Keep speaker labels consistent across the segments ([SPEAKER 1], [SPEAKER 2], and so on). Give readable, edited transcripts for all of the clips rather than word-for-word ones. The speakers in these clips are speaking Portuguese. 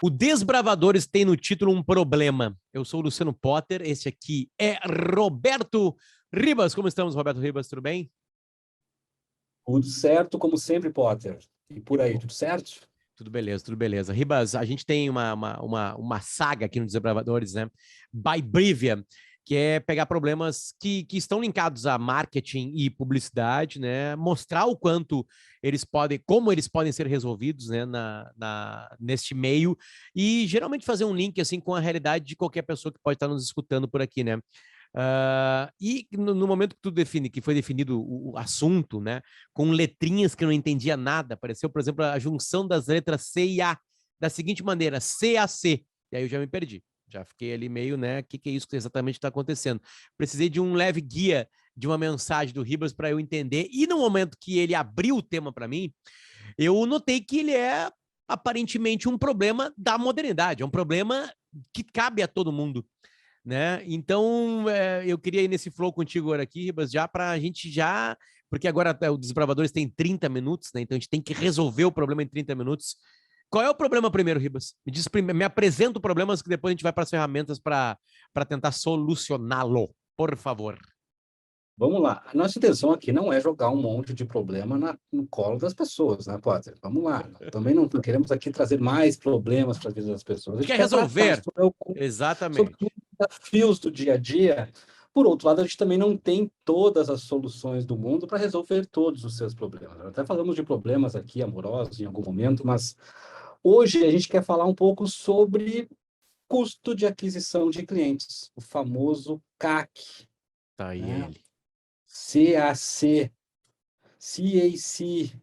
[SPEAKER 1] O Desbravadores tem no título um problema. Eu sou o Luciano Potter, esse aqui é Roberto Ribas. Como estamos, Roberto Ribas? Tudo bem?
[SPEAKER 2] Tudo certo, como sempre, Potter. E
[SPEAKER 1] Que
[SPEAKER 2] por aí,
[SPEAKER 1] bom.
[SPEAKER 2] tudo certo?
[SPEAKER 1] Tudo beleza, tudo beleza. Ribas, a gente tem uma saga aqui no Desbravadores, né? By Brivia, que é pegar problemas que estão linkados a marketing e publicidade, né? Mostrar o quanto eles podem, como eles podem ser resolvidos, né? Neste meio, e geralmente fazer um link assim com a realidade de qualquer pessoa que pode estar nos escutando por aqui, né? E no momento que tu define, que foi definido o assunto, né, com letrinhas que eu não entendia nada, apareceu, por exemplo, a junção das letras C e A, da seguinte maneira, CAC, e aí eu já me perdi, já fiquei ali meio, né, o que é isso que exatamente está acontecendo? Precisei de um leve guia, de uma mensagem do Ribas para eu entender, e no momento que ele abriu o tema para mim, eu notei que ele é aparentemente um problema da modernidade, é um problema que cabe a todo mundo, né? Então, eu queria ir nesse flow contigo agora aqui, Ribas, já para a gente já, porque agora o Desbravadores tem 30 minutos, né? Então a gente tem que resolver o problema em 30 minutos. Qual é o problema primeiro, Ribas? Me diz primeiro, me apresenta os problemas que depois a gente vai para as ferramentas para tentar solucioná-lo, por favor.
[SPEAKER 2] Vamos lá. A nossa intenção aqui não é jogar um monte de problema no colo das pessoas, né, Potter? Vamos lá. Também não queremos aqui trazer mais problemas para a vida das pessoas. A
[SPEAKER 1] Tu
[SPEAKER 2] gente
[SPEAKER 1] quer
[SPEAKER 2] quer tratar
[SPEAKER 1] resolver?
[SPEAKER 2] sobre
[SPEAKER 1] Exatamente.
[SPEAKER 2] os desafios do dia a dia. Por outro lado, a gente também não tem todas as soluções do mundo para resolver todos os seus problemas. Até falamos de problemas aqui amorosos em algum momento, mas hoje a gente quer falar um pouco sobre custo de aquisição de clientes, o famoso CAC,
[SPEAKER 1] Tá aí
[SPEAKER 2] né?
[SPEAKER 1] ele.
[SPEAKER 2] CAC, CAC.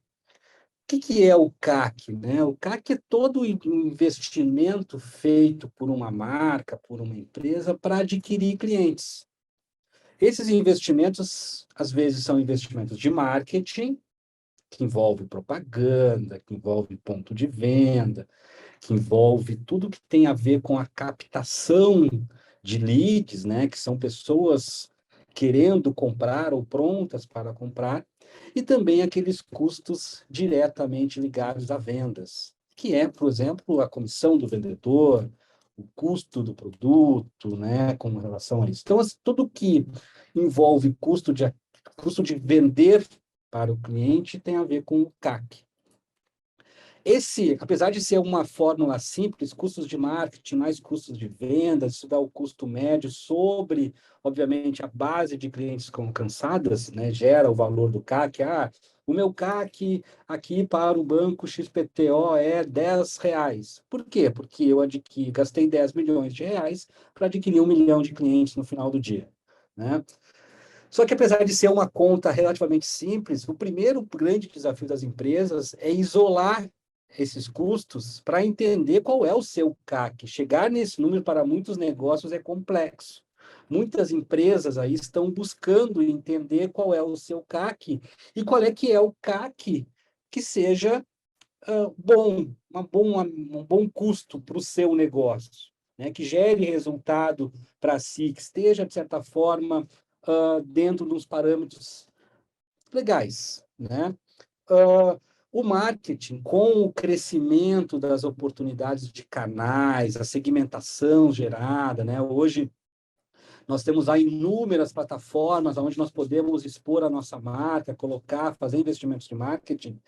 [SPEAKER 2] O que é o CAC, né? O CAC é todo o investimento feito por uma marca, por uma empresa, para adquirir clientes. Esses investimentos, às vezes, são investimentos de marketing, que envolve propaganda, que envolve ponto de venda, que envolve tudo que tem a ver com a captação de leads, né, que são pessoas querendo comprar ou prontas para comprar, e também aqueles custos diretamente ligados a vendas, que é, por exemplo, a comissão do vendedor, o custo do produto, né, com relação a isso. Então, tudo que envolve custo de vender para o cliente tem a ver com o CAC. Apesar de ser uma fórmula simples, custos de marketing mais custos de vendas, isso dá o custo médio sobre, obviamente, a base de clientes alcançadas, né, gera o valor do CAC. O meu CAC aqui para o banco XPTO é R$ 10. Por quê? Porque eu gastei 10 milhões de reais para adquirir 1 milhão de clientes no final do dia, né? Só que, apesar de ser uma conta relativamente simples, o primeiro grande desafio das empresas é isolar esses custos para entender qual é o seu CAC. Chegar nesse número para muitos negócios é complexo. Muitas empresas aí estão buscando entender qual é o seu CAC e qual é que é o CAC que seja bom, um bom custo para o seu negócio, né? Que gere resultado para si, que esteja, de certa forma, dentro dos parâmetros legais, né? O marketing, com o crescimento das oportunidades de canais, a segmentação gerada, né? Hoje nós temos aí inúmeras plataformas onde nós podemos expor a nossa marca, colocar, fazer investimentos de marketing,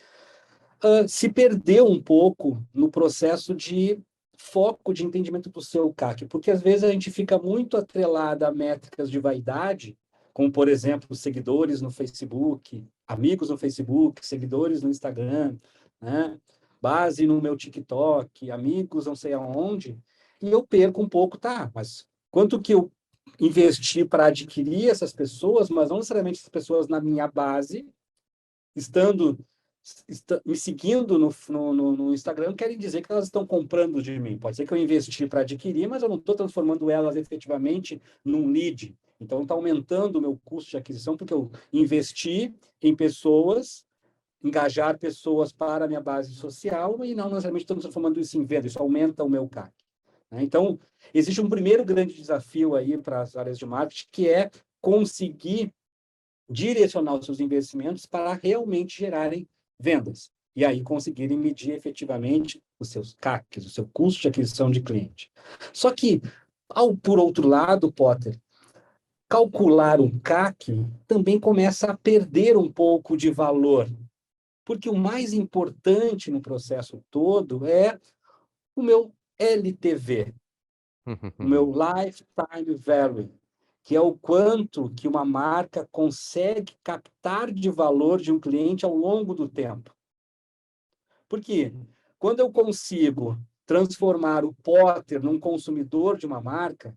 [SPEAKER 2] se perdeu um pouco no processo de foco de entendimento do seu CAC, porque às vezes a gente fica muito atrelado a métricas de vaidade, como, por exemplo, seguidores no Facebook, amigos no Facebook, seguidores no Instagram, né? Base no meu TikTok, amigos não sei aonde, e eu perco um pouco, tá, mas quanto que eu investi para adquirir essas pessoas, mas não necessariamente essas pessoas na minha base, estando me seguindo no Instagram, querem dizer que elas estão comprando de mim. Pode ser que eu investi para adquirir, mas eu não estou transformando elas efetivamente num lead. Então, está aumentando o meu custo de aquisição, porque eu investi em pessoas, engajar pessoas para a minha base social, e não necessariamente estou transformando isso em venda. Isso aumenta o meu CAC, né? Então, existe um primeiro grande desafio aí para as áreas de marketing, que é conseguir direcionar os seus investimentos para realmente gerarem vendas. e aí conseguirem medir efetivamente os seus CACs, o seu custo de aquisição de cliente. Só que, por outro lado, Potter, calcular o CAC também começa a perder um pouco de valor, porque o mais importante no processo todo é o meu LTV, o meu Lifetime Value, que é o quanto que uma marca consegue captar de valor de um cliente ao longo do tempo. Porque quando eu consigo transformar o Potter num consumidor de uma marca,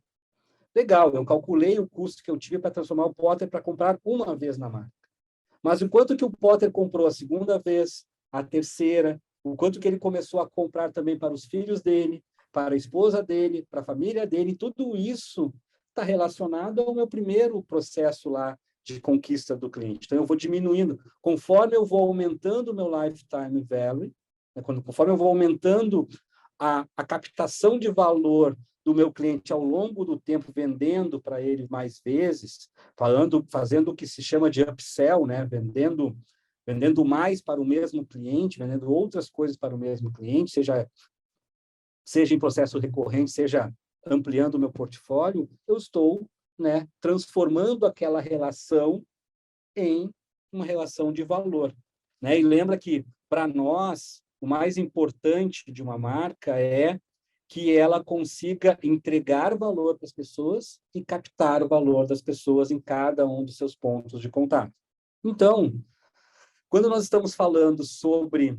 [SPEAKER 2] legal, eu calculei o custo que eu tive para transformar o Potter para comprar uma vez na marca. Mas o quanto que o Potter comprou a segunda vez, a terceira, o quanto que ele começou a comprar também para os filhos dele, para a esposa dele, para a família dele, tudo isso está relacionado ao meu primeiro processo lá de conquista do cliente. Então, eu vou diminuindo. Conforme eu vou aumentando o meu lifetime value, né, conforme eu vou aumentando a captação de valor do meu cliente ao longo do tempo, vendendo para ele mais vezes, fazendo o que se chama de upsell, né? Vendendo mais para o mesmo cliente, vendendo outras coisas para o mesmo cliente, seja em processo recorrente, seja ampliando o meu portfólio, eu estou, né, transformando aquela relação em uma relação de valor, né? E lembra que, para nós, o mais importante de uma marca é que ela consiga entregar valor para as pessoas e captar o valor das pessoas em cada um dos seus pontos de contato. Então, quando nós estamos falando sobre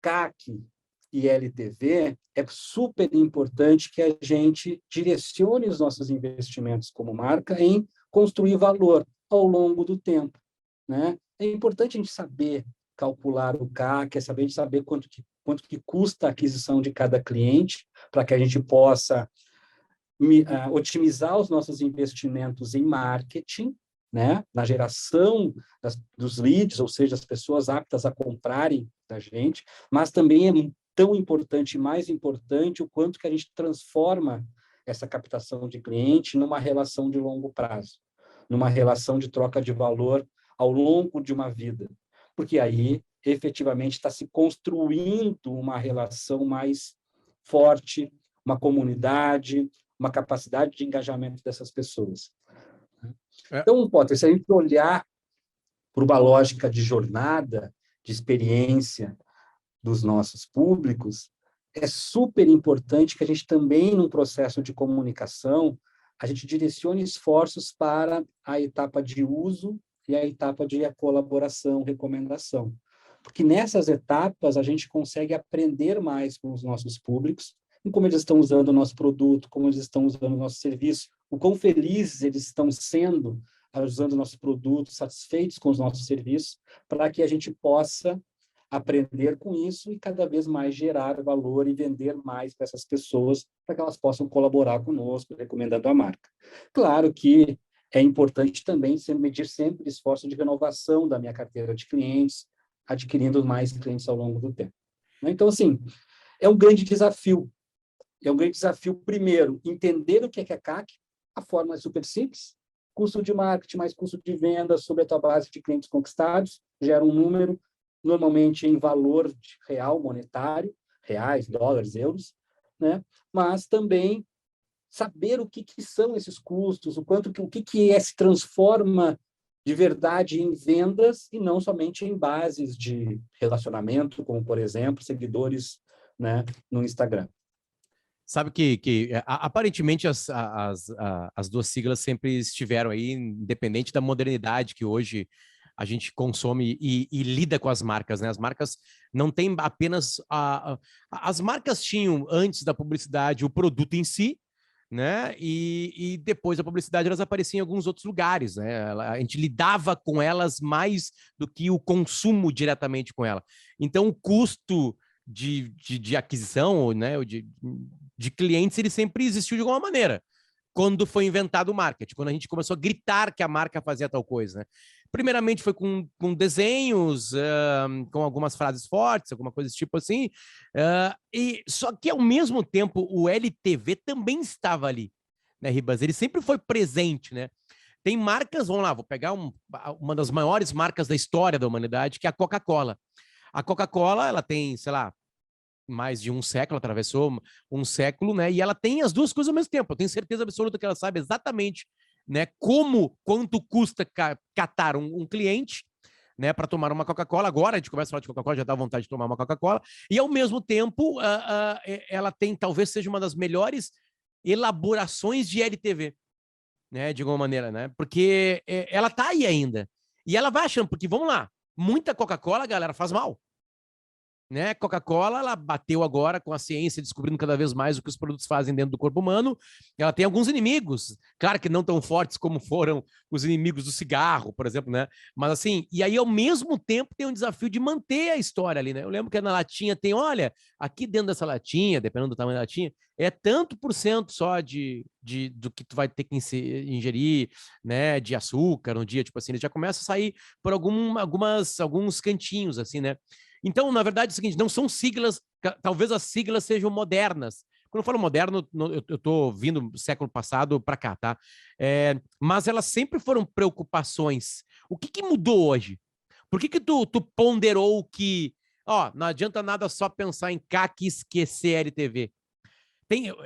[SPEAKER 2] CAC e LTV, é super importante que a gente direcione os nossos investimentos como marca em construir valor ao longo do tempo, né? É importante a gente saber calcular o CAC, é saber quanto que custa a aquisição de cada cliente, para que a gente possa otimizar os nossos investimentos em marketing, né? Na geração dos leads, ou seja, as pessoas aptas a comprarem da gente, mas também é tão importante, mais importante, o quanto que a gente transforma essa captação de cliente numa relação de longo prazo, numa relação de troca de valor ao longo de uma vida. Porque aí, efetivamente, está se construindo uma relação mais forte, uma comunidade, uma capacidade de engajamento dessas pessoas. Então, Potter, se a gente olhar para uma lógica de jornada, de experiência dos nossos públicos, é super importante que a gente também, num processo de comunicação, a gente direcione esforços para a etapa de uso e a etapa de colaboração, recomendação. Porque nessas etapas a gente consegue aprender mais com os nossos públicos, em como eles estão usando o nosso produto, como eles estão usando o nosso serviço, o quão felizes eles estão sendo usando o nosso produto, satisfeitos com os nossos serviços, para que a gente possa aprender com isso e cada vez mais gerar valor e vender mais para essas pessoas, para que elas possam colaborar conosco, recomendando a marca. Claro que é importante também medir sempre esforço de renovação da minha carteira de clientes, adquirindo mais clientes ao longo do tempo. Então, assim, é um grande desafio. É um grande desafio, primeiro, entender o que é CAC. A forma é super simples. Custo de marketing mais custo de venda sobre a tua base de clientes conquistados, gera um número, normalmente em valor real, monetário, reais, dólares, euros, né? Mas também saber o que são esses custos, o que se transforma de verdade em vendas e não somente em bases de relacionamento, como, por exemplo, seguidores, né, no Instagram.
[SPEAKER 1] Sabe que aparentemente as duas siglas sempre estiveram aí, independente da modernidade que hoje a gente consome e lida com as marcas, né? As marcas não têm apenas... as marcas tinham, antes da publicidade, o produto em si, né? E depois da publicidade elas apareciam em alguns outros lugares, né? A gente lidava com elas mais do que o consumo diretamente com ela. Então, o custo de aquisição, né, de clientes, ele sempre existiu de alguma maneira. Quando foi inventado o marketing, quando a gente começou a gritar que a marca fazia tal coisa, né? Primeiramente foi com desenhos, com algumas frases fortes, alguma coisa desse tipo assim, e só que ao mesmo tempo o LTV também estava ali, né, Ribas? Ele sempre foi presente, né? Tem marcas, vamos lá, vou pegar uma das maiores marcas da história da humanidade, que é a Coca-Cola. A Coca-Cola, ela tem, sei lá, mais de um século, atravessou um século, né? E ela tem as duas coisas ao mesmo tempo. Eu tenho certeza absoluta que ela sabe exatamente, né, quanto custa catar um cliente, né, para tomar uma Coca-Cola. Agora a gente começa a falar de Coca-Cola, já dá vontade de tomar uma Coca-Cola. E ao mesmo tempo, ela tem, talvez seja uma das melhores elaborações de LTV, né, de alguma maneira, né? Porque ela tá aí ainda. E ela vai achando, porque vamos lá, muita Coca-Cola, galera, faz mal. Né? Coca-Cola, ela bateu agora com a ciência, descobrindo cada vez mais o que os produtos fazem dentro do corpo humano. Ela tem alguns inimigos, claro que não tão fortes como foram os inimigos do cigarro, por exemplo, né? Mas assim, e aí ao mesmo tempo tem um desafio de manter a história ali, né? Eu lembro que na latinha tem, olha, aqui dentro dessa latinha, dependendo do tamanho da latinha, é tanto por cento só do que tu vai ter que ingerir, né, de açúcar no dia, tipo assim, ele já começa a sair por alguns cantinhos, assim, né? Então, na verdade, é o seguinte, não são siglas, talvez as siglas sejam modernas. Quando eu falo moderno, eu estou vindo século passado para cá, tá? Mas elas sempre foram preocupações. O que mudou hoje? Por que tu ponderou que, ó, não adianta nada só pensar em CAC e esquecer LTV?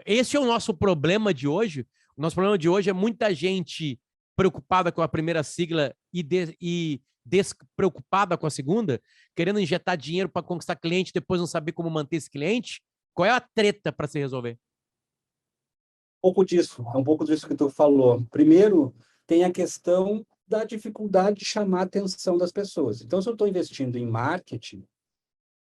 [SPEAKER 1] Esse é o nosso problema de hoje. O nosso problema de hoje é muita gente preocupada com a primeira sigla e despreocupada com a segunda, querendo injetar dinheiro para conquistar cliente, depois não saber como manter esse cliente. Qual é a treta para se resolver?
[SPEAKER 2] É um pouco disso que tu falou. Primeiro, tem a questão da dificuldade de chamar a atenção das pessoas. Então, se eu estou investindo em marketing,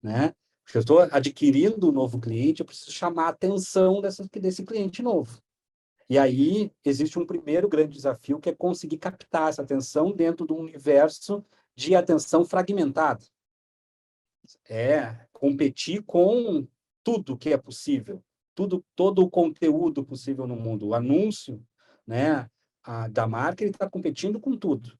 [SPEAKER 2] né? Se eu estou adquirindo um novo cliente, eu preciso chamar a atenção desse cliente novo. E aí existe um primeiro grande desafio, que é conseguir captar essa atenção dentro do universo de atenção fragmentada. É competir com tudo que é possível, todo o conteúdo possível no mundo. O anúncio, né, da marca, ele está competindo com tudo.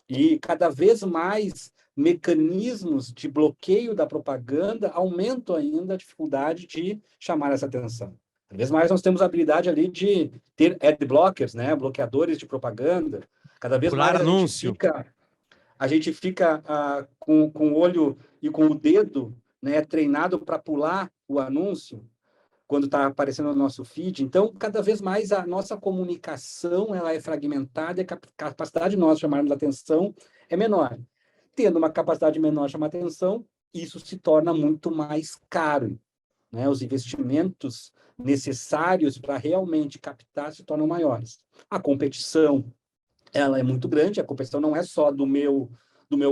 [SPEAKER 2] E cada vez mais mecanismos de bloqueio da propaganda aumentam ainda a dificuldade de chamar essa atenção. Cada vez mais nós temos a habilidade ali de ter ad blockers, né, bloqueadores de propaganda. Cada vez
[SPEAKER 1] Pular
[SPEAKER 2] mais
[SPEAKER 1] anúncio.
[SPEAKER 2] a gente fica com o olho e com o dedo, né, treinado para pular o anúncio quando está aparecendo no nosso feed. Então, cada vez mais a nossa comunicação ela é fragmentada e a capacidade de nós chamarmos a atenção é menor. Tendo uma capacidade menor de chamar atenção, isso se torna muito mais caro, né? Os investimentos necessários para realmente captar se tornam maiores. A competição, ela é muito grande, a competição não é só do meu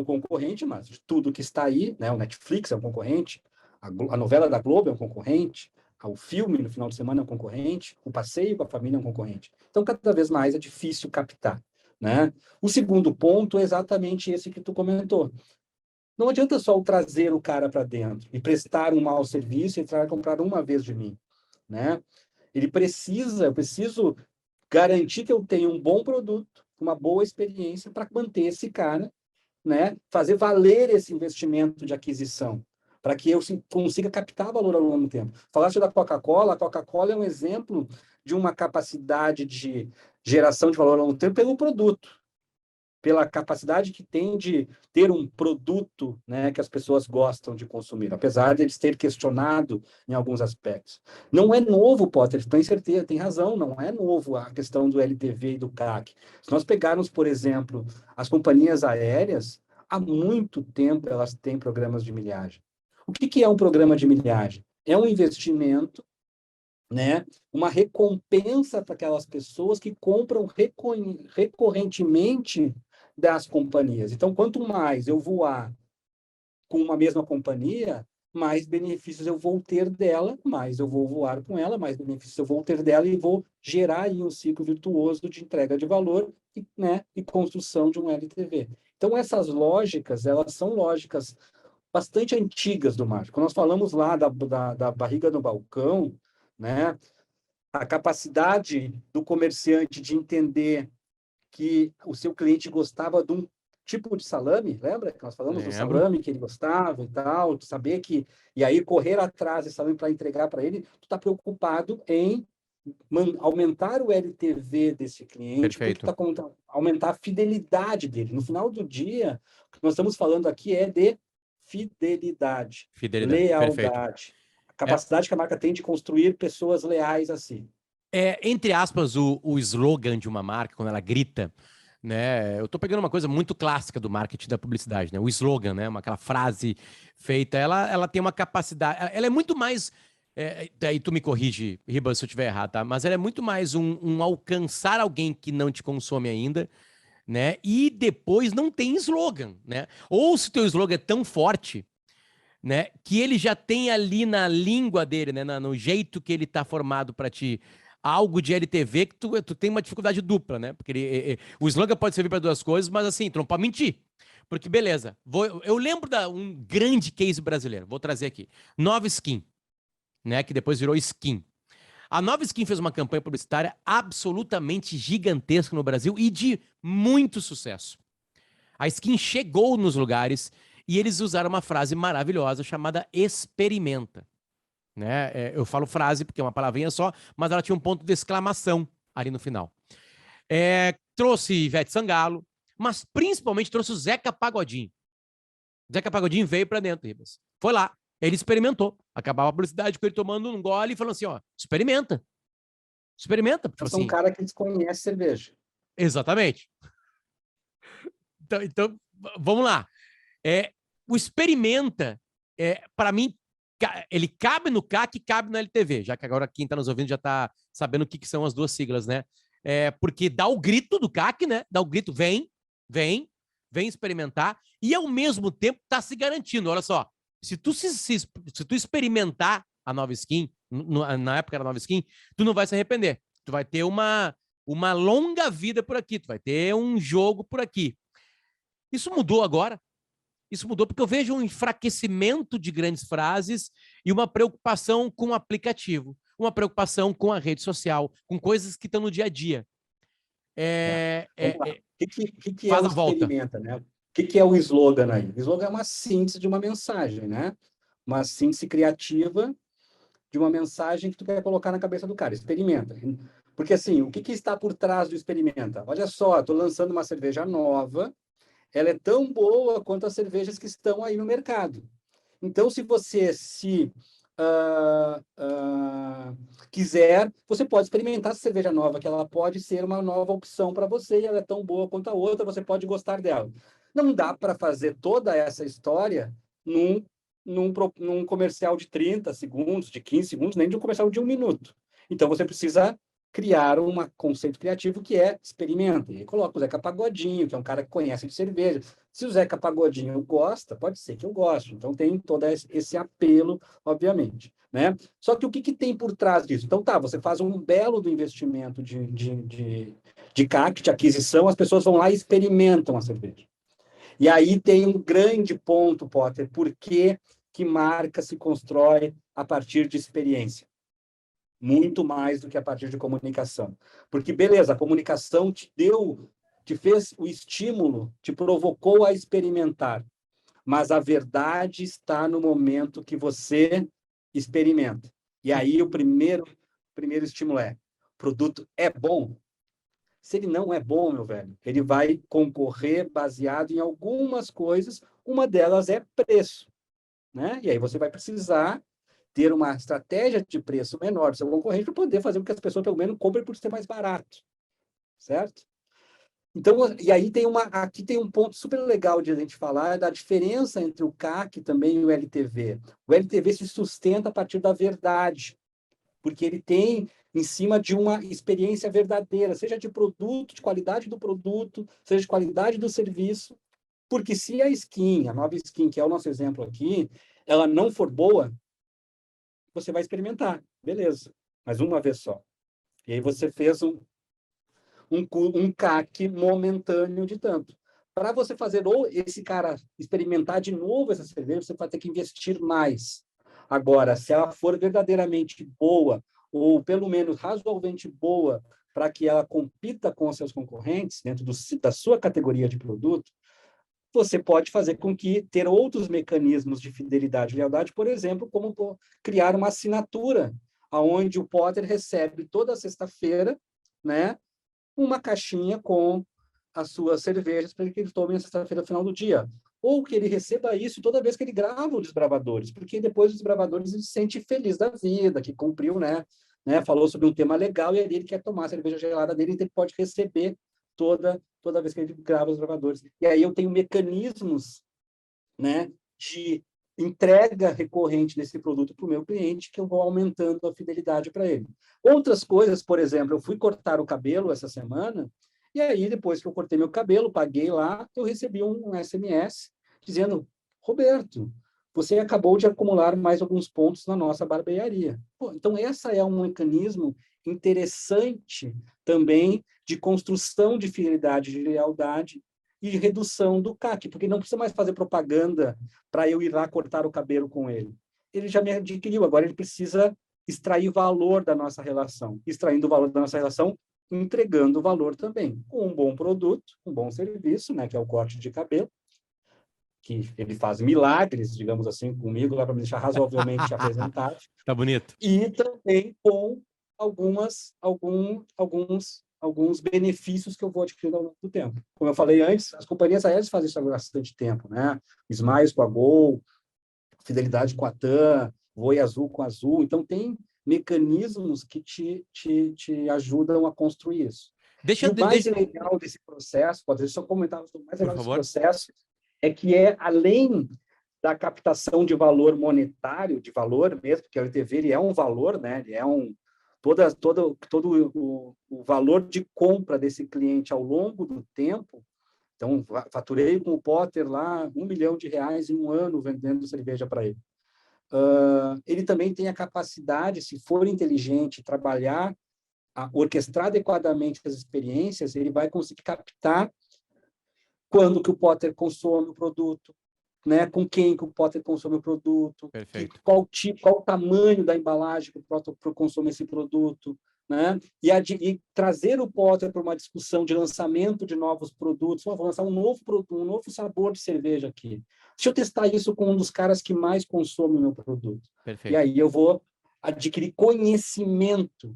[SPEAKER 2] concorrente, mas de tudo que está aí, né? O Netflix é um concorrente, a novela da Globo é um concorrente, o filme no final de semana é um concorrente, o passeio com a família é um concorrente. Então, cada vez mais é difícil captar, né? O segundo ponto é exatamente esse que tu comentou. Não adianta só eu trazer o cara para dentro e prestar um mau serviço e entrar a comprar uma vez de mim, né? Eu preciso garantir que eu tenho um bom produto, uma boa experiência para manter esse cara, né? Fazer valer esse investimento de aquisição, para que eu consiga captar valor ao longo do tempo. Falaste da Coca-Cola, a Coca-Cola é um exemplo de uma capacidade de geração de valor ao longo do tempo pelo produto, pela capacidade que tem de ter um produto, né, que as pessoas gostam de consumir, apesar de eles terem questionado em alguns aspectos. Não é novo, Potter, tem certeza, tem razão, não é novo a questão do LTV e do CAC. Se nós pegarmos, por exemplo, as companhias aéreas, há muito tempo elas têm programas de milhagem. O que é um programa de milhagem? É um investimento, né? Uma recompensa para aquelas pessoas que compram recorrentemente das companhias. Então, quanto mais eu voar com uma mesma companhia, mais benefícios eu vou ter dela, mais eu vou voar com ela, mais benefícios eu vou ter dela e vou gerar aí um ciclo virtuoso de entrega de valor e, né, e construção de um LTV. Então, essas lógicas, elas são lógicas bastante antigas do marketing. Quando nós falamos lá da barriga no balcão, né, a capacidade do comerciante de entender que o seu cliente gostava de um tipo de salame, lembra que nós falamos do
[SPEAKER 1] Lembro.
[SPEAKER 2] salame que ele gostava e tal, de saber que, e aí correr atrás desse salame para entregar para ele, tu está preocupado em aumentar o LTV desse cliente, porque tu
[SPEAKER 1] Perfeito.
[SPEAKER 2] aumentar a fidelidade dele. No final do dia, o que nós estamos falando aqui é de fidelidade,
[SPEAKER 1] Fidelidade, perfeito.
[SPEAKER 2] lealdade, a capacidade que a marca tem de construir pessoas leais a si.
[SPEAKER 1] Entre aspas, o slogan de uma marca, quando ela grita, né? Eu estou pegando uma coisa muito clássica do marketing da publicidade, né? O slogan, né? Aquela frase feita, ela tem uma capacidade, ela é muito mais. Daí tu me corrige, Ribas, se eu estiver errado, tá? Mas ela é muito mais um alcançar alguém que não te consome ainda, né? E depois não tem slogan, né? Ou se teu slogan é tão forte, né? Que ele já tem ali na língua dele, né? No jeito que ele tá formado para ti, algo de LTV que tu tem uma dificuldade dupla, né? Porque o slogan pode servir para duas coisas, mas assim, tu não pode mentir. Porque, beleza, eu lembro um grande case brasileiro, vou trazer aqui. Nova Skin, né? Que depois virou Skin. A Nova Skin fez uma campanha publicitária absolutamente gigantesca no Brasil e de muito sucesso. A Skin chegou nos lugares e eles usaram uma frase maravilhosa chamada experimenta. Né? Eu falo frase porque é uma palavrinha só, mas ela tinha um ponto de exclamação ali no final. Trouxe Ivete Sangalo, mas principalmente trouxe o Zeca Pagodinho. Zeca Pagodinho veio para dentro, Ribas. Foi lá, ele experimentou. Acabava a publicidade com ele tomando um gole e falando assim, ó, experimenta. Experimenta. Tipo
[SPEAKER 2] Eu sou um
[SPEAKER 1] assim,
[SPEAKER 2] cara que desconhece cerveja.
[SPEAKER 1] exatamente. Então, vamos lá. O experimenta, para mim, ele cabe no CAC e cabe na LTV, já que agora quem está nos ouvindo já está sabendo o que são as duas siglas, né? Porque dá o grito do CAC, né? Dá o grito, vem experimentar, e ao mesmo tempo está se garantindo. Olha só, se tu experimentar a nova skin, na época era nova skin, tu não vai se arrepender. Tu vai ter uma longa vida por aqui, tu vai ter um jogo por aqui. Isso mudou agora. Isso mudou porque eu vejo um enfraquecimento de grandes frases e uma preocupação com o aplicativo, uma preocupação com a rede social, com coisas que estão no dia a dia.
[SPEAKER 2] Vamos lá. O que é o
[SPEAKER 1] Faz a volta.
[SPEAKER 2] experimenta, né? O que é o slogan aí? O slogan é uma síntese de uma mensagem, né? Uma síntese criativa de uma mensagem que tu quer colocar na cabeça do cara. Experimenta. Porque, assim, o que está por trás do experimenta? Olha só, estou lançando uma cerveja nova, ela é tão boa quanto as cervejas que estão aí no mercado. Então, se você quiser, você pode experimentar essa cerveja nova, que ela pode ser uma nova opção para você, e ela é tão boa quanto a outra, você pode gostar dela. Não dá para fazer toda essa história num comercial de 30 segundos, de 15 segundos, nem de um comercial de 1 minuto. Então, você precisa criar um conceito criativo que é experimenta. E coloca o Zeca Pagodinho, que é um cara que conhece de cerveja. Se o Zeca Pagodinho gosta, pode ser que eu goste. Então, tem todo esse apelo, obviamente. Né? Só que o que tem por trás disso? Então, você faz um belo do investimento de CAC, de aquisição, as pessoas vão lá e experimentam a cerveja. E aí tem um grande ponto, Potter, por que marca se constrói a partir de experiência? Muito mais do que a partir de comunicação. Porque, beleza, a comunicação te fez o estímulo, te provocou a experimentar. Mas a verdade está no momento que você experimenta. E aí o primeiro estímulo o produto é bom? Se ele não é bom, meu velho, ele vai concorrer baseado em algumas coisas, uma delas é preço, né? E aí você vai precisar ter uma estratégia de preço menor do seu concorrente para poder fazer com que as pessoas, pelo menos, comprem por ser mais barato, certo? Então, e aí aqui tem um ponto super legal de a gente falar da diferença entre o CAC também e o LTV. O LTV se sustenta a partir da verdade, porque ele tem em cima de uma experiência verdadeira, seja de produto, de qualidade do produto, seja de qualidade do serviço, porque se a skin, a nova skin, que é o nosso exemplo aqui, ela não for boa, você vai experimentar, beleza, mas uma vez só. E aí você fez um CAC momentâneo de tanto. Para você fazer ou esse cara experimentar de novo essa cerveja, você vai ter que investir mais. Agora, se ela for verdadeiramente boa, ou pelo menos razoavelmente boa, para que ela compita com os seus concorrentes, dentro da sua categoria de produto, você pode fazer com que ter outros mecanismos de fidelidade e lealdade, por exemplo, como criar uma assinatura, aonde o Potter recebe toda sexta-feira, né, uma caixinha com as suas cervejas para que ele tome na sexta-feira, no final do dia. ou que ele receba isso toda vez que ele grava o Desbravadores, porque depois os Desbravadores ele se sente feliz da vida, que cumpriu, falou sobre um tema legal e ali ele quer tomar a cerveja gelada dele, então ele pode receber toda vez que ele grava os Desbravadores. E aí eu tenho mecanismos, né, de entrega recorrente desse produto para o meu cliente, que eu vou aumentando a fidelidade para ele. Outras coisas, por exemplo, eu fui cortar o cabelo essa semana, e aí, depois que eu cortei meu cabelo, paguei lá, eu recebi um SMS dizendo: Roberto, você acabou de acumular mais alguns pontos na nossa barbearia. Pô, então, essa é um mecanismo interessante também de construção de fidelidade, de lealdade e redução do CAC, porque não precisa mais fazer propaganda para eu ir lá cortar o cabelo com ele. Ele já me adquiriu, agora ele precisa extrair valor da nossa relação. Extraindo o valor da nossa relação, entregando valor também, com um bom produto, um bom serviço, né, que é o corte de cabelo, que ele faz milagres, digamos assim, comigo, lá para me deixar razoavelmente apresentável.
[SPEAKER 1] Tá bonito.
[SPEAKER 2] E também com alguns benefícios que eu vou adquirindo ao longo do tempo. Como eu falei antes, as companhias aéreas fazem isso há bastante tempo, né? Smiles com a Gol, Fidelidade com a TAM, Voe Azul com a Azul. Então, tem mecanismos que te ajudam a construir isso. E o mais legal desse processo, pode só comentar, o mais legal desse processo é que além da captação de valor monetário, de valor mesmo, porque o LTV ele é um valor, né? Ele é todo o valor de compra desse cliente ao longo do tempo. Então, faturei com o Potter lá R$1 milhão em um ano vendendo cerveja para ele. Ele também tem a capacidade, se for inteligente, trabalhar, orquestrar adequadamente as experiências, ele vai conseguir captar quando que o Potter consome o produto, né? Com quem que o Potter consome o produto, qual o tamanho da embalagem que o Potter consome esse produto, né? E trazer o Potter para uma discussão de lançamento de novos produtos. Vou lançar um novo produto, um novo sabor de cerveja aqui. Deixa eu testar isso com um dos caras que mais consome o meu produto.
[SPEAKER 1] Perfeito.
[SPEAKER 2] E aí eu vou adquirir conhecimento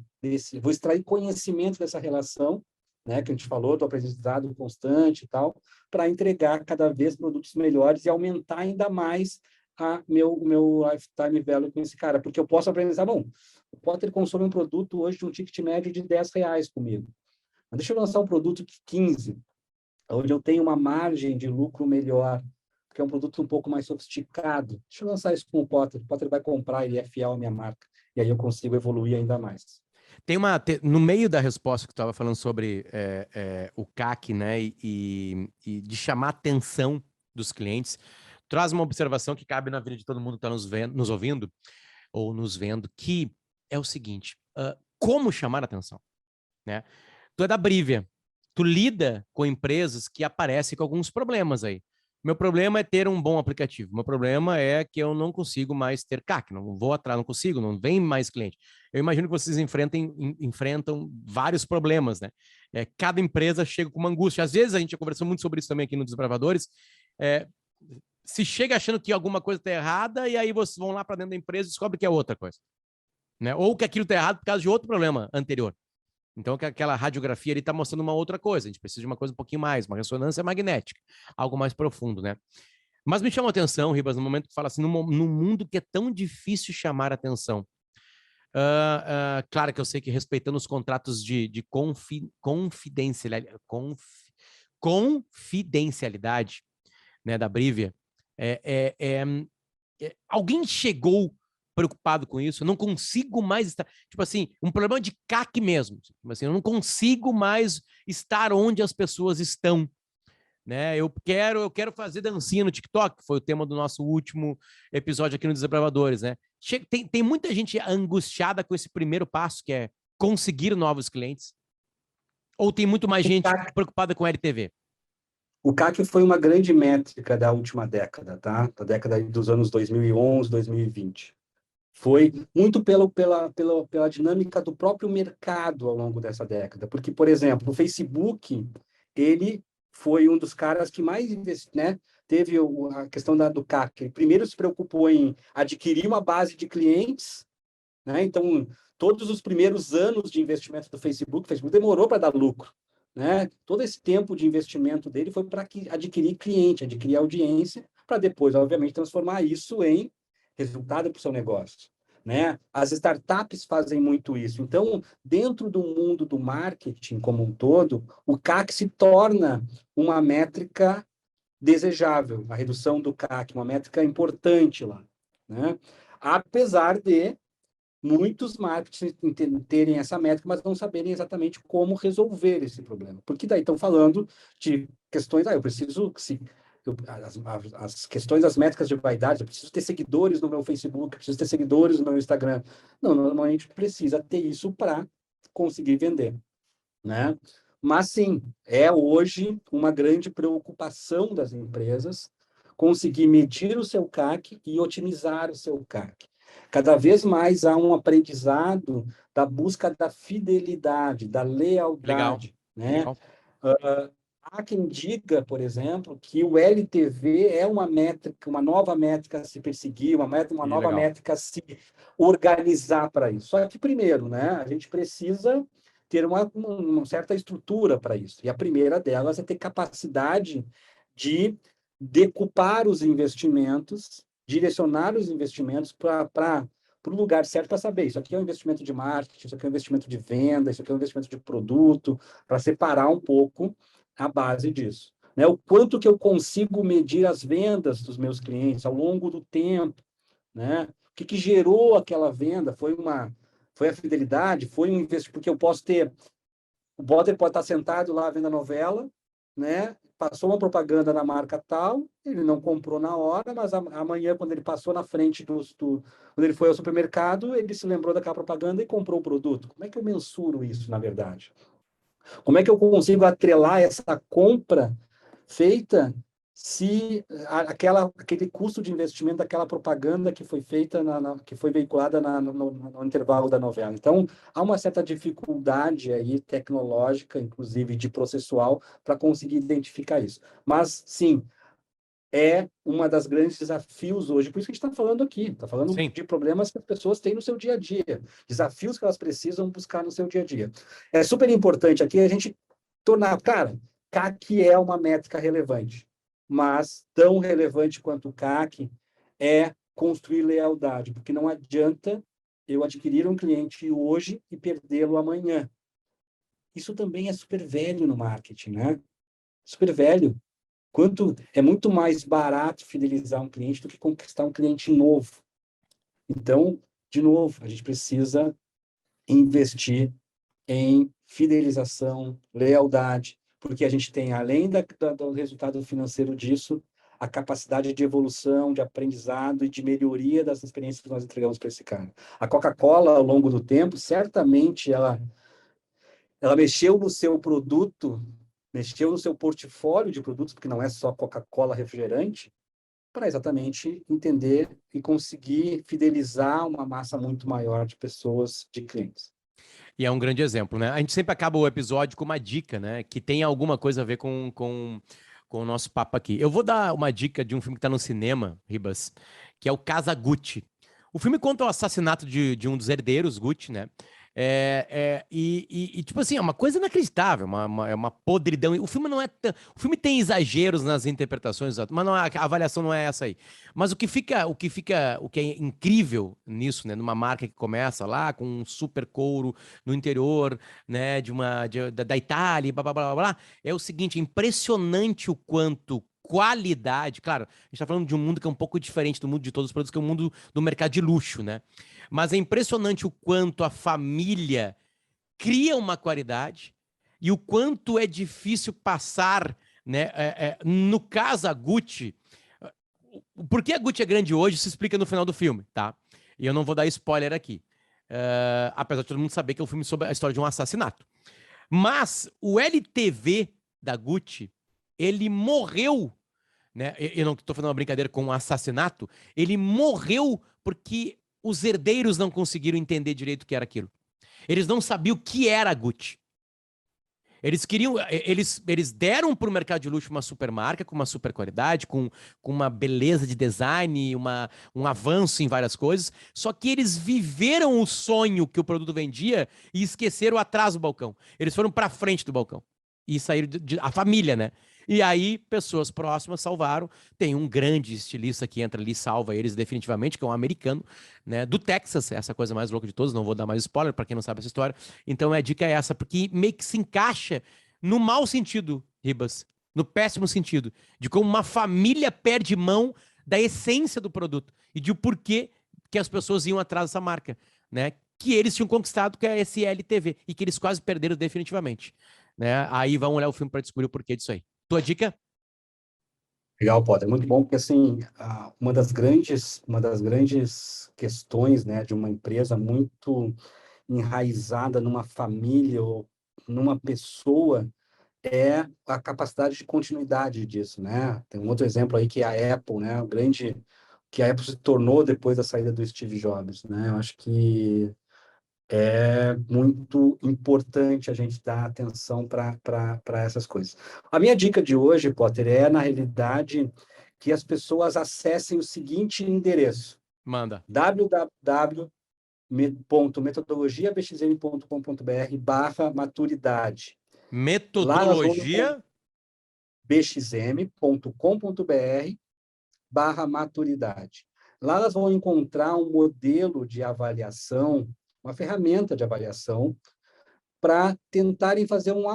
[SPEAKER 2] vou extrair conhecimento dessa relação, né, que a gente falou, do aprendizado constante e tal, para entregar cada vez produtos melhores e aumentar ainda mais o meu lifetime value com esse cara, porque eu posso aprender, bom, o Potter consome um produto hoje de um ticket médio de R$10 comigo, mas deixa eu lançar um produto de 15, onde eu tenho uma margem de lucro melhor, porque é um produto um pouco mais sofisticado. Deixa eu lançar isso com o Potter vai comprar, ele é fiel à minha marca, e aí eu consigo evoluir ainda mais.
[SPEAKER 1] No meio da resposta que tu estava falando sobre o CAC, né, e de chamar a atenção dos clientes, traz uma observação que cabe na vida de todo mundo que está nos ouvindo ou nos vendo, que é o seguinte: como chamar a atenção, né? Tu é da Brivia, tu lida com empresas que aparecem com alguns problemas aí. Meu problema é ter um bom aplicativo. Meu problema é que eu não consigo mais ter CAC, não vou atrás, não consigo, não vem mais cliente. Eu imagino que vocês enfrentam vários problemas, né? Cada empresa chega com uma angústia. Às vezes, a gente já conversou muito sobre isso também aqui no Desbravadores, se chega achando que alguma coisa está errada e aí vocês vão lá para dentro da empresa e descobrem que é outra coisa, né? Ou que aquilo está errado por causa de outro problema anterior. Então, que aquela radiografia ali está mostrando uma outra coisa. A gente precisa de uma coisa um pouquinho mais, uma ressonância magnética, algo mais profundo, né? Mas me chama a atenção, Ribas, no momento que fala assim, no mundo que é tão difícil chamar a atenção. Claro que eu sei que respeitando os contratos de confidencialidade, né, da Brivia, alguém chegou preocupado com isso, eu não consigo mais estar, tipo assim, um problema de CAC mesmo, tipo assim, eu não consigo mais estar onde as pessoas estão, né? Eu quero fazer dancinha no TikTok, que foi o tema do nosso último episódio aqui no Desbravadores, né? Tem muita gente angustiada com esse primeiro passo, que é conseguir novos clientes, ou tem muito mais gente preocupada com LTV?
[SPEAKER 2] O CAC foi uma grande métrica da última década, tá? Da década dos anos 2011, 2020. Foi muito pela dinâmica do próprio mercado ao longo dessa década. Porque, por exemplo, o Facebook, ele foi um dos caras que mais né, teve a questão do CAC. Ele primeiro se preocupou em adquirir uma base de clientes, né? Então, todos os primeiros anos de investimento do Facebook demorou para dar lucro. né? Todo esse tempo de investimento dele foi para adquirir cliente, adquirir audiência, para depois, obviamente, transformar isso em resultado para o seu negócio, né? As startups fazem muito isso. Então, dentro do mundo do marketing como um todo, o CAC se torna uma métrica desejável, a redução do CAC, uma métrica importante lá, né? Apesar de muitos marketers terem essa métrica, mas não saberem exatamente como resolver esse problema. Porque daí estão falando de questões, eu preciso, as questões das métricas de vaidade, eu preciso ter seguidores no meu Facebook, eu preciso ter seguidores no meu Instagram. Não, normalmente precisa ter isso para conseguir vender, né? Mas sim, é hoje uma grande preocupação das empresas conseguir medir o seu CAC e otimizar o seu CAC. Cada vez mais há um aprendizado da busca da fidelidade, da
[SPEAKER 1] Legal,
[SPEAKER 2] lealdade, né?
[SPEAKER 1] legal.
[SPEAKER 2] Há quem diga, por exemplo, que o LTV é uma métrica, uma nova métrica a se perseguir, uma
[SPEAKER 1] E
[SPEAKER 2] nova
[SPEAKER 1] legal.
[SPEAKER 2] métrica a se organizar para isso. Só que, primeiro, né, a gente precisa ter uma certa estrutura para isso. E a primeira delas é ter capacidade de decupar os investimentos, direcionar os investimentos para o lugar certo para saber. Isso aqui é um investimento de marketing, isso aqui é um investimento de venda, isso aqui é um investimento de produto, para separar um pouco a base disso. Né? O quanto que eu consigo medir as vendas dos meus clientes ao longo do tempo, né? O que gerou aquela venda? Foi a fidelidade? Foi um investimento? Porque eu posso ter... O Boder pode estar sentado lá vendo a novela, né? Passou uma propaganda na marca tal, ele não comprou na hora, mas amanhã, quando ele passou na frente quando ele foi ao supermercado, ele se lembrou daquela propaganda e comprou o produto. Como é que eu mensuro isso, na verdade? Como é que eu consigo atrelar essa compra feita se aquele custo de investimento daquela propaganda que foi feita, que foi veiculada no intervalo da novela? Então, há uma certa dificuldade aí tecnológica, inclusive de processual, para conseguir identificar isso. Mas, sim, é uma das grandes desafios hoje. Por isso que a gente está falando aqui. Está falando
[SPEAKER 1] Sim.
[SPEAKER 2] de problemas que as pessoas têm no seu dia a dia. Desafios que elas precisam buscar no seu dia a dia. É super importante aqui a gente tornar... Cara, CAC é uma métrica relevante. Mas tão relevante quanto o CAC é construir lealdade. Porque não adianta eu adquirir um cliente hoje e perdê-lo amanhã. Isso também é super velho no marketing, né? Super velho. É muito mais barato fidelizar um cliente do que conquistar um cliente novo. Então, de novo, a gente precisa investir em fidelização, lealdade, porque a gente tem, além do resultado financeiro disso, a capacidade de evolução, de aprendizado e de melhoria das experiências que nós entregamos para esse cara. A Coca-Cola, ao longo do tempo, certamente ela mexeu no seu produto, mexeu no seu portfólio de produtos, porque não é só Coca-Cola refrigerante, para exatamente entender e conseguir fidelizar uma massa muito maior de pessoas, de clientes.
[SPEAKER 1] E é um grande exemplo, né? A gente sempre acaba o episódio com uma dica, né? Que tem alguma coisa a ver com o nosso papo aqui. Eu vou dar uma dica de um filme que está no cinema, Ribas, que é o Casa Gucci. O filme conta o assassinato de um dos herdeiros, Gucci, né? Tipo assim, é uma coisa inacreditável, é uma podridão. O filme não é o filme tem exageros nas interpretações, mas a avaliação não é essa aí. Mas o que é incrível nisso, né, numa marca que começa lá com um super couro no interior, né, da Itália, blá, blá, blá, blá, blá, é o seguinte, é impressionante o quanto qualidade, claro, a gente tá falando de um mundo que é um pouco diferente do mundo de todos os produtos, que é o mundo do mercado de luxo, né? Mas é impressionante o quanto a família cria uma qualidade e o quanto é difícil passar, né? No caso, a Gucci, por que a Gucci é grande hoje se explica no final do filme, tá? E eu não vou dar spoiler aqui. Apesar de todo mundo saber que é um filme sobre a história de um assassinato. Mas o LTV da Gucci, ele morreu, né? Eu não estou fazendo uma brincadeira com um assassinato, ele morreu porque os herdeiros não conseguiram entender direito o que era aquilo. Eles não sabiam o que era a Gucci. Eles deram para o mercado de luxo uma super marca, com uma super qualidade, com uma beleza de design, um avanço em várias coisas, só que eles viveram o sonho que o produto vendia e esqueceram atrás do balcão. Eles foram para frente do balcão. e saíram a família, né? E aí, pessoas próximas salvaram. Tem um grande estilista que entra ali e salva eles definitivamente, que é um americano, né? Do Texas, essa coisa mais louca de todos. Não vou dar mais spoiler para quem não sabe essa história. Então, a dica é essa, porque meio que se encaixa no mau sentido, Ribas, no péssimo sentido, de como uma família perde mão da essência do produto e de o porquê que as pessoas iam atrás dessa marca, né? Que eles tinham conquistado, que é a SLTV, e que eles quase perderam definitivamente, né? Aí vão olhar o filme para descobrir o porquê disso aí. Tua dica?
[SPEAKER 2] Legal, Potter. É muito bom, porque assim, uma das grandes questões, né, de uma empresa muito enraizada numa família ou numa pessoa é a capacidade de continuidade disso, né? Tem um outro exemplo aí que é a Apple, né? O grande que a Apple se tornou depois da saída do Steve Jobs, né? Eu acho que é muito importante a gente dar atenção para essas coisas. A minha dica de hoje, Potter, é, na realidade, que as pessoas acessem o seguinte endereço:
[SPEAKER 1] Manda.
[SPEAKER 2] www.metodologiabxm.com.br/maturidade. Lá elas vão
[SPEAKER 1] Metodologia.
[SPEAKER 2] bxm.com.br/maturidade. Lá elas vão encontrar um modelo de avaliação, uma ferramenta de avaliação, para tentarem fazer um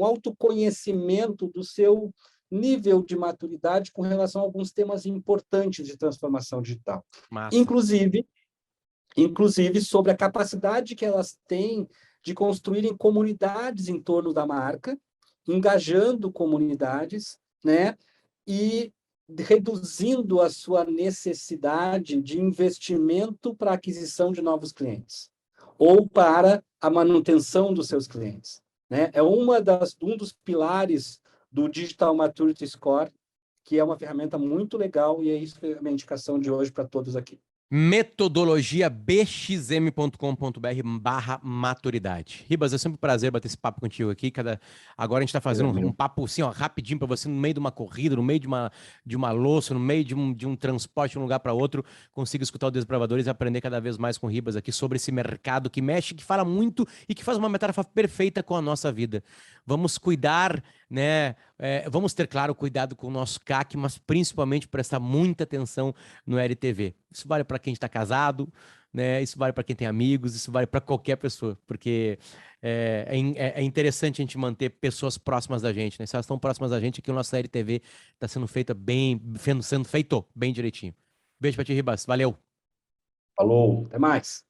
[SPEAKER 2] autoconhecimento do seu nível de maturidade com relação a alguns temas importantes de transformação digital.
[SPEAKER 1] Massa.
[SPEAKER 2] Inclusive sobre a capacidade que elas têm de construírem comunidades em torno da marca, engajando comunidades, né? E reduzindo a sua necessidade de investimento para a aquisição de novos clientes ou para a manutenção dos seus clientes, né? É um dos pilares do Digital Maturity Score, que é uma ferramenta muito legal, e é isso que é a minha indicação de hoje para todos aqui.
[SPEAKER 1] Metodologiabxm.com.br/maturidade. Ribas, é sempre um prazer bater esse papo contigo aqui. Agora a gente está fazendo um papo assim, ó, rapidinho para você, no meio de uma corrida, no meio de uma louça, no meio de um transporte de um lugar para outro, consiga escutar o Desbravadores e aprender cada vez mais com o Ribas aqui sobre esse mercado que mexe, que fala muito e que faz uma metáfora perfeita com a nossa vida. Vamos cuidar, né? Vamos ter, claro, cuidado com o nosso CAC, mas principalmente prestar muita atenção no LTV. Isso vale para quem está casado, né? Isso vale para quem tem amigos, isso vale para qualquer pessoa, porque é interessante a gente manter pessoas próximas da gente, né? Se elas estão próximas da gente, aqui o nosso LTV está sendo sendo feito bem direitinho. Beijo para ti, Ribas. Valeu.
[SPEAKER 2] Falou, até mais.